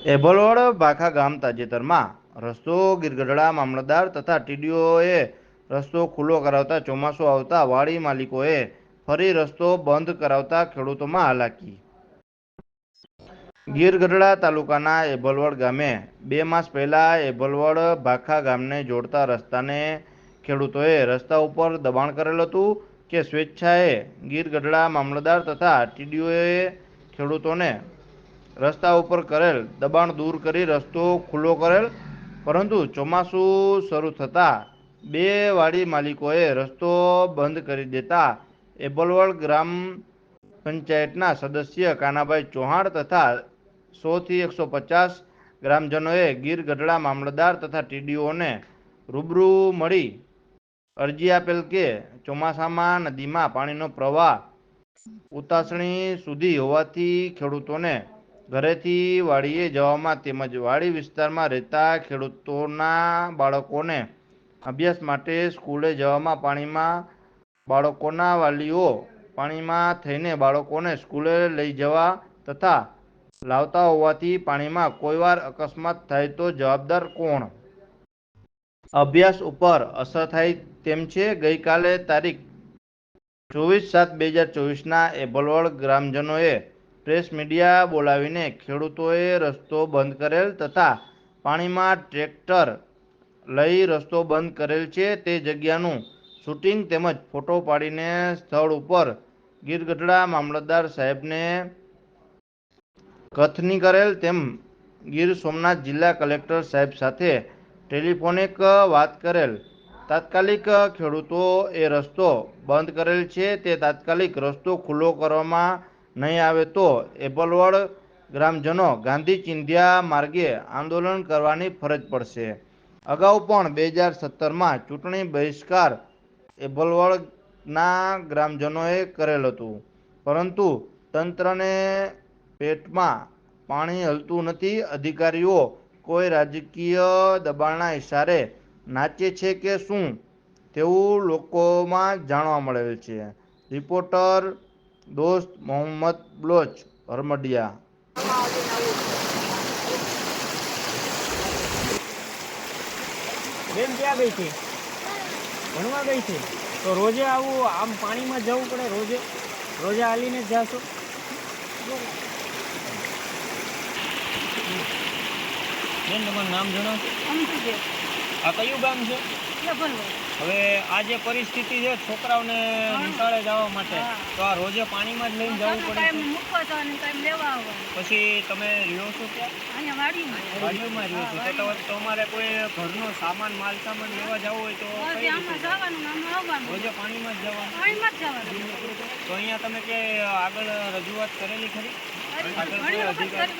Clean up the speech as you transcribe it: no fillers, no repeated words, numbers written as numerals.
એભલવડ ભાખા ગામ તાજેતરમાં રસ્તો ગીરગઢડા મામલતદાર તથા ટીડીઓએ રસ્તો ખુલ્લો કરાવતા ચોમાસું આવતા વાડી માલિકોએ ફરી રસ્તો બંધ કરાવતા ખેડૂતોમાં હાલાકી। ગીરગઢડા તાલુકાના એભલવડ ગામે 2 માસ પહેલા એભલવડ ભાખા ગામને જોડતા રસ્તાને ખેડૂતોએ રસ્તા ઉપર દબાણ કરેલ હતું કે સ્વેચ્છાએ ગીરગઢડા મામલતદાર તથા ટીડીઓએ ખેડૂતોને રસ્તા ઉપર કરેલ દબાણ દૂર કરી રસ્તો ખુલ્લો કરેલ, પરંતુ ચોમાસું શરૂ થતાં 2 વાડી માલિકોએ રસ્તો બંધ કરી દેતા એભલવડ ગ્રામ પંચાયતના સદસ્ય કાનાભાઈ ચૌહાણ તથા 100 થી 150 ગ્રામજનોએ ગીરગઢડા મામલતદાર તથા ટીડીઓને રૂબરૂ મળી અરજી આપેલ કે ચોમાસામાં નદીમાં પાણીનો પ્રવાહ ઉતાસણી સુધી હોવાથી ખેડૂતોને ઘરેથી વાડીએ જવામાં તેમજ વાડી વિસ્તારમાં રહેતા ખેડૂતોના બાળકોને અભ્યાસ માટે સ્કૂલે જવામાં પાણીમાં બાળકોના વાલીઓ પાણીમાં થઈને બાળકોને સ્કૂલે લઈ જવા તથા લાવતા હોવાથી પાણીમાં કોઈવાર અકસ્માત થાય તો જવાબદાર કોણ? અભ્યાસ ઉપર અસર થાય તેમ છે। ગઈકાલે તારીખ 24/7/2024ના એભલવડ ગ્રામજનોએ પ્રેસ મીડિયા બોલાવીને ખેડૂતોએ રસ્તો બંધ કરેલ તથા પાણીમાં ટ્રેક્ટર લઈ રસ્તો બંધ કરેલ છે તે જગ્યાનું શૂટિંગ તેમજ ફોટો પાડીને સ્થળ ઉપર ગીરગઢડા મામલતદાર સાહેબને કથની કરેલ તેમ ગીર સોમનાથ જિલ્લા કલેક્ટર સાહેબ સાથે ટેલિફોનિક વાત કરેલ। તાત્કાલિક ખેડૂતો એ રસ્તો બંધ કરેલ છે તે તાત્કાલિક રસ્તો ખુલ્લો કરવામાં નહીં આવે તો એભલવડ ગ્રામજનો ગાંધી ચિંધ્યા માર્ગે આંદોલન કરવાની ફરજ પડશે। અગાઉ પણ 2017માં ચૂંટણી બહિષ્કાર એભલવડના ગ્રામજનોએ કરેલ હતું, પરંતુ તંત્રને પેટમાં પાણી હલતું નથી। અધિકારીઓ કોઈ રાજકીય દબાણના ઇશારે નાચે છે કે શું તેવું લોકોમાં જાણવા મળેલ છે। રિપોર્ટર દોસ્ત મોહમ્મદ બલોચ, હરમડિયા। બેન ક્યાં ગઈ છે? ભણવા ગઈ છે? તો રોજે આવું આમ પાણીમાં જવું પડે? રોજે હાલીને જ જાશો? બેન તમારું નામ જણાવો। આ કયું ગામ છે? હવે આ જે પરિસ્થિતિ છે છોકરાઓને નિશાળે જવા માટે, તો આ રોજે પાણીમાં જ લઈને જવું પડે? પછી તમે રહ્યો છો ક્યાં? વાડીઓમાં રહ્યો છો? તો તમારે કોઈ ઘરનો સામાન માલ સામાન લેવા જવું હોય તો રોજે પાણીમાં જ જવાનું? તો અહીંયા તમે કે આગળ રજૂઆત કરેલી ખરી? આગળ કોઈ અધિકારી